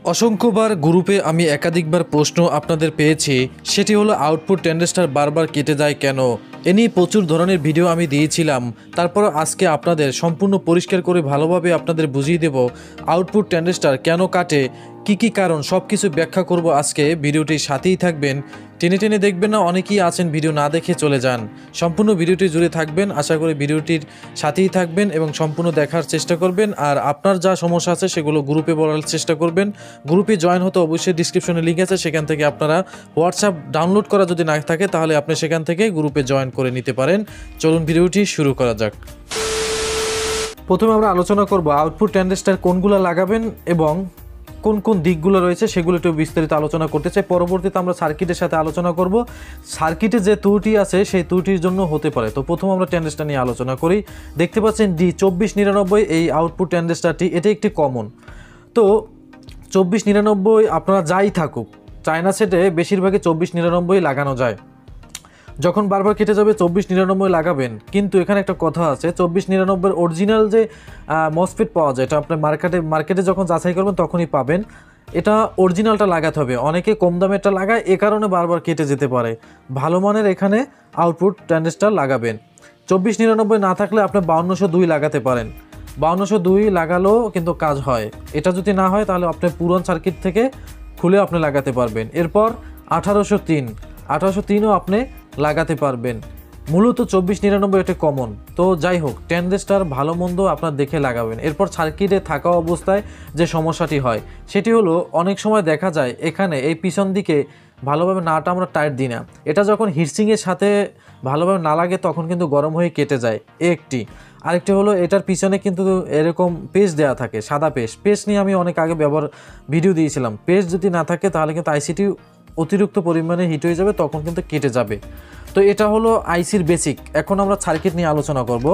অসংখ্যবার গ্রুপে আমি একাধিকবার প্রশ্ন আপনাদের পেয়েছি, সেটি হলো আউটপুট ট্রানজিস্টর বারবার কেটে যায় কেন। এ নিয়ে প্রচুর ধরনের ভিডিও আমি দিয়েছিলাম। তারপর আজকে আপনাদের সম্পূর্ণ পরিষ্কার করে ভালোভাবে আপনাদের বুঝিয়ে দেব আউটপুট ট্রানজিস্টর কেন কাটে, কি কারণ সব কিছু ব্যাখ্যা করব। আজকে ভিডিওটির সাথেই থাকবেন, টেনে টেনে দেখবেন না, অনেকেই আছেন ভিডিও না দেখে চলে যান। সম্পূর্ণ ভিডিওটি জুড়ে থাকবেন, আশা করি ভিডিওটির সাথেই থাকবেন এবং সম্পূর্ণ দেখার চেষ্টা করবেন। আর আপনার যা সমস্যা আছে সেগুলো গ্রুপে বলার চেষ্টা করবেন। গ্রুপে জয়েন হতে অবশ্যই ডিসক্রিপশনে লিঙ্ক আছে, সেখান থেকে আপনারা হোয়াটসঅ্যাপ ডাউনলোড করা যদি না থাকে তাহলে আপনি সেখান থেকে গ্রুপে জয়েন করে নিতে পারেন। চলুন ভিডিওটি শুরু করা যাক। প্রথমে আমরা আলোচনা করব আউটপুট ট্রানজিস্টর কোনগুলো লাগাবেন এবং কোন কোন দিকগুলো রয়েছে সেগুলো একটু বিস্তারিত আলোচনা করতে চাই। পরবর্তীতে আমরা সার্কিটের সাথে আলোচনা করব, সার্কিটে যে ত্রুটি আছে সেই ত্রুটির জন্য হতে পারে। তো প্রথম আমরা ট্রানজিস্টর নিয়ে আলোচনা করি। দেখতে পাচ্ছেন D2499 এই আউটপুট ট্রানজিস্টরটি, এটি একটি কমন। তো 2499 আপনারা যাই থাকুক, চায়না সেটে বেশিরভাগই 2499 লাগানো যায়। যখন বারবার কেটে যাবে 2499 লাগাবেন, কিন্তু এখানে একটা কথা আছে, 2499 অরিজিনাল যে মসফেট পাওয়া যায়, এটা আপনি মার্কেটে যখন যাচাই করবেন তখনই পাবেন। এটা অরিজিনালটা লাগাতে হবে। অনেকে কম দামেরটা লাগায়, এ কারণে বারবার কেটে যেতে পারে। ভালো মানের এখানে আউটপুট ট্রানজিস্টর লাগাবেন। 2499 না থাকলে আপনি 5202 লাগাতে পারেন। 5202 লাগালেও কিন্তু কাজ হয়। এটা যদি না হয় তাহলে আপনি পুরান সার্কিট থেকে খুলে আপনি লাগাতে পারবেন। এরপর 1803ও আপনি লাগাতে পারবেন। মূলত 2499 এটা কমন। তো যাই হোক, ট্রানজিস্টর ভালো মন্দ আপনার দেখে লাগাবেন। এরপর সার্কিটে থাকা অবস্থায় যে সমস্যাটি হয় সেটি হলো, অনেক সময় দেখা যায় এখানে এই পিছন দিকে ভালোভাবে নাটা আমরা টাইট দিই না। এটা যখন হিটসিংয়ের সাথে ভালোভাবে না লাগে তখন কিন্তু গরম হয়ে কেটে যায় একটি। আরেকটি হলো, এটার পিছনে কিন্তু এরকম পেস্ট দেওয়া থাকে, সাদা পেস্ট নিয়ে আমি অনেক আগে ভিডিও দিয়েছিলাম। পেস্ট যদি না থাকে তাহলে কিন্তু আইসিটি অতিরিক্ত পরিমাণে হিট হয়ে যাবে, তখন কিন্তু কেটে যাবে। তো এটা হলো আইসির বেসিক। এখন আমরা সার্কিট নিয়ে আলোচনা করব।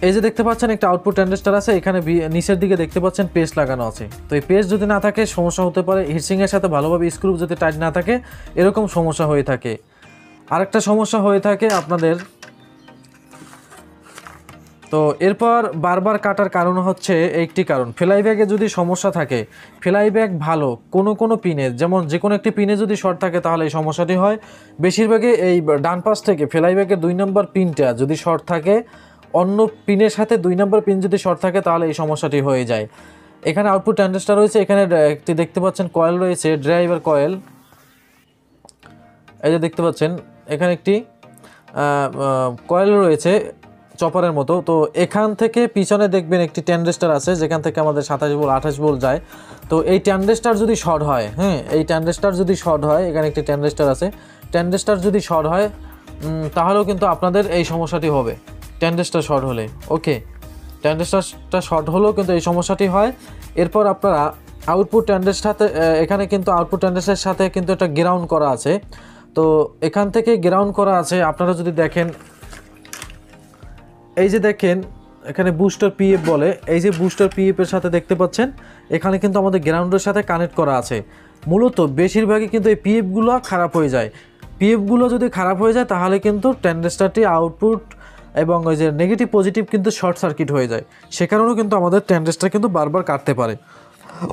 এই যে দেখতে পাচ্ছেন একটা আউটপুট ট্রানজিস্টর আছে, এখানে নিচের দিকে দেখতে পাচ্ছেন পেস্ট লাগানো আছে। তো এই পেস্ট যদি না থাকে সমস্যা হতে পারে। হিটসিংয়ের সাথে ভালোভাবে স্ক্রু যদি টাইট না থাকে এরকম সমস্যা হয়ে থাকে। আরেকটা সমস্যা হয়ে থাকে আপনাদের, তো এরপর বারবার কাটার কারণ হচ্ছে একটি কারণ, ফ্লাইব্যাগে যদি সমস্যা থাকে। ফ্লাইব্যাগ ভালো কোনো পিনে, যেমন যে কোনো একটি পিনে যদি শর্ট থাকে তাহলে এই সমস্যাটি হয়। বেশিরভাগই এই ডান পাশ থেকে ফ্লাইব্যাগের 2 নম্বর পিনটা যদি শর্ট থাকে, অন্য পিনের সাথে 2 নম্বর পিন যদি শর্ট থাকে তাহলে এই সমস্যাটি হয়ে যায়। এখানে আউটপুট ট্রানজিস্টর রয়েছে, এখানে একটি দেখতে পাচ্ছেন কয়েল রয়েছে, ড্রাইভার কয়েল। এই যে দেখতে পাচ্ছেন এখানে একটি কয়েল রয়েছে চপারের মতো। তো এখান থেকে পিছনে দেখবেন একটি ট্রানজিস্টর আছে, যেখান থেকে আমাদের 27 ভোল্ট 28 ভোল্ট যায়। তো এই ট্রানজিস্টর যদি শর্ট হয়, এই ট্রানজিস্টর যদি শর্ট হয়, এখানে একটি ট্রানজিস্টর আছে, ট্রানজিস্টর যদি শর্ট হয় তাহলেও কিন্তু আপনাদের এই সমস্যাটি হবে। ট্রানজিস্টর শর্ট হলে, ওকে, ট্রানজিস্টরটা শর্ট হলেও কিন্তু এই সমস্যাটি হয়। এরপর আপনারা আউটপুট ট্রানজিস্টর, এখানে কিন্তু আউটপুট ট্রানজিস্টরের সাথে কিন্তু একটা গ্রাউন্ড করা আছে। তো এখান থেকে গ্রাউন্ড করা আছে, আপনারা যদি দেখেন, এই যে দেখেন এখানে বুস্টার পিএফ বলে, এই যে বুস্টার পিএফের সাথে দেখতে পাচ্ছেন এখানে কিন্তু আমাদের গ্রাউন্ডের সাথে কানেক্ট করা আছে। মূলত বেশিরভাগই কিন্তু এই পিএফগুলো খারাপ হয়ে যায়। পিএফগুলো যদি খারাপ হয়ে যায় তাহলে কিন্তু ট্রানজিস্টরটি আউটপুট এবং ওই যে নেগেটিভ পজিটিভ কিন্তু শর্ট সার্কিট হয়ে যায়। সে কারণেও কিন্তু আমাদের ট্রানজিস্টর কিন্তু বারবার কাটতে পারে।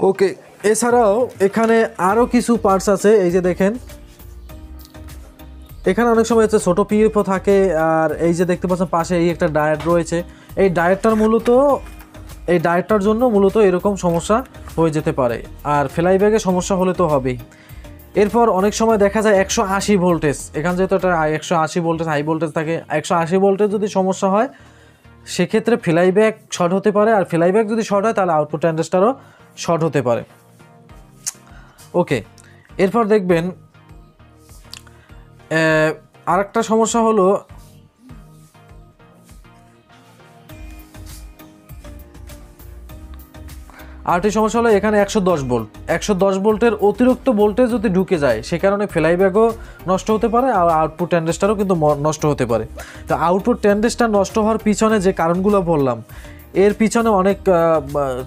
ওকে, এছাড়াও এখানে আরও কিছু পার্টস আছে। এই যে দেখেন এখানে অনেক সময় হচ্ছে ছোটো পিএফও থাকে। আর এই যে দেখতে পাচ্ছেন পাশে এই একটা ডায়েট রয়েছে, এই ডায়েটটার জন্য মূলত এরকম সমস্যা হয়ে যেতে পারে। আর ফ্লাইব্যাগে সমস্যা হলে তো হবেই। এরপর অনেক সময় দেখা যায় 180 ভোল্টেজ, এখানে যেহেতু একটা 180 ভোল্টেজ হাই ভোল্টেজ থাকে, 180 ভোল্টেজ যদি সমস্যা হয় সেক্ষেত্রে ফ্লাইব্যাগ শর্ট হতে পারে। আর ফ্লাইব্যাগ যদি শর্ট হয় তাহলে আউটপুট ট্রানজিস্টরও শর্ট হতে পারে। ওকে, এরপর দেখবেন আরেকটা সমস্যা হলো, আরেকটি সমস্যা হলো এখানে 110 ভোল্টের অতিরিক্ত ভোল্টেজ যদি ঢুকে যায়, সে কারণে ফ্লাইব্যাগও নষ্ট হতে পারে আর আউটপুট ট্রানজিস্টরও কিন্তু নষ্ট হতে পারে। তো আউটপুট ট্রানজিস্টর নষ্ট হওয়ার পিছনে যে কারণগুলো বললাম, এর পিছনে অনেক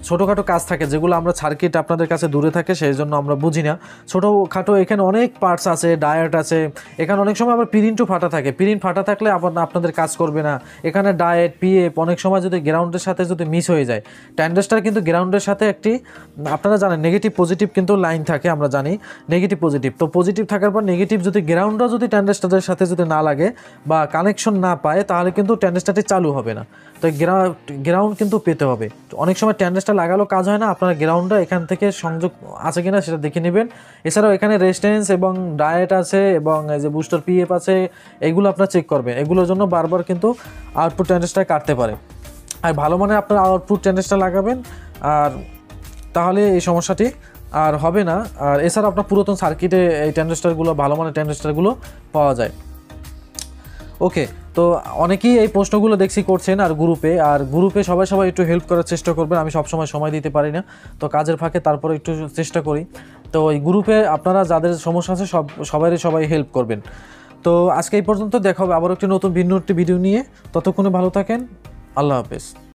ছোটোখাটো কাজ থাকে যেগুলো আমরা সার্কিট আপনাদের কাছে দূরে থাকে সেই জন্য আমরা বুঝি না। ছোটোখাটো এখানে অনেক পার্টস আছে, ডায়োড আছে, এখানে অনেক সময় আবার প্রিন্টও ফাটা থাকে। প্রিন্ট ফাটা থাকলে আপনাদের কাজ করবে না। এখানে ডায়োড পিএফ অনেক সময় যদি গ্রাউন্ডের সাথে যদি মিস হয়ে যায়, ট্রানজিস্টর কিন্তু গ্রাউন্ডের সাথে একটি আপনারা জানেন নেগেটিভ পজিটিভ কিন্তু লাইন থাকে, আমরা জানি নেগেটিভ পজিটিভ। তো পজিটিভ থাকার পর নেগেটিভ যদি গ্রাউন্ডও যদি ট্রানজিস্টরের সাথে যদি না লাগে বা কানেকশন না পায় তাহলে কিন্তু ট্রানজিস্টরটি চালু হবে না। তো গ্রাউন্ড কিন্তু পেতে হবে। অনেক সময় ট্রানজিস্টর লাগালেও কাজ হয় না, আপনারা গ্রাউন্ডটা এখান থেকে সংযোগ আছে কিনা সেটা দেখে নেবেন। এছাড়াও এখানে রেজিস্ট্যান্স এবং ডায়েট আছে এবং এই যে বুস্টার পিএফ আছে, এগুলো আপনারা চেক করবেন। এগুলোর জন্য বারবার কিন্তু আউটপুট ট্রানজিস্টর কাটতে পারে। আর ভালো মানে আপনারা আউটপুট ট্রানজিস্টর লাগাবেন, আর তাহলে এই সমস্যাটি আর হবে না। আর এছাড়া আপনার পুরাতন সার্কিটে এই ট্রানজিস্টরগুলো ভালো মানের ট্রানজিস্টরগুলো পাওয়া যায়। ওকে, তো অনেকেই এই প্রশ্নগুলো দেখছি করছেন আর গ্রুপে সবাই একটু হেল্প করার চেষ্টা করবেন। আমি সবসময় সময় দিতে পারি না, তো কাজের ফাঁকে তারপরে একটু চেষ্টা করি। তো এই গ্রুপে আপনারা যাদের সমস্যা আছে সবাই হেল্প করবেন। তো আজকে এই পর্যন্ত, দেখা হবে আবার একটি নতুন ভিন্ন একটি ভিডিও নিয়ে। ততক্ষণে ভালো থাকেন, আল্লাহ হাফেজ।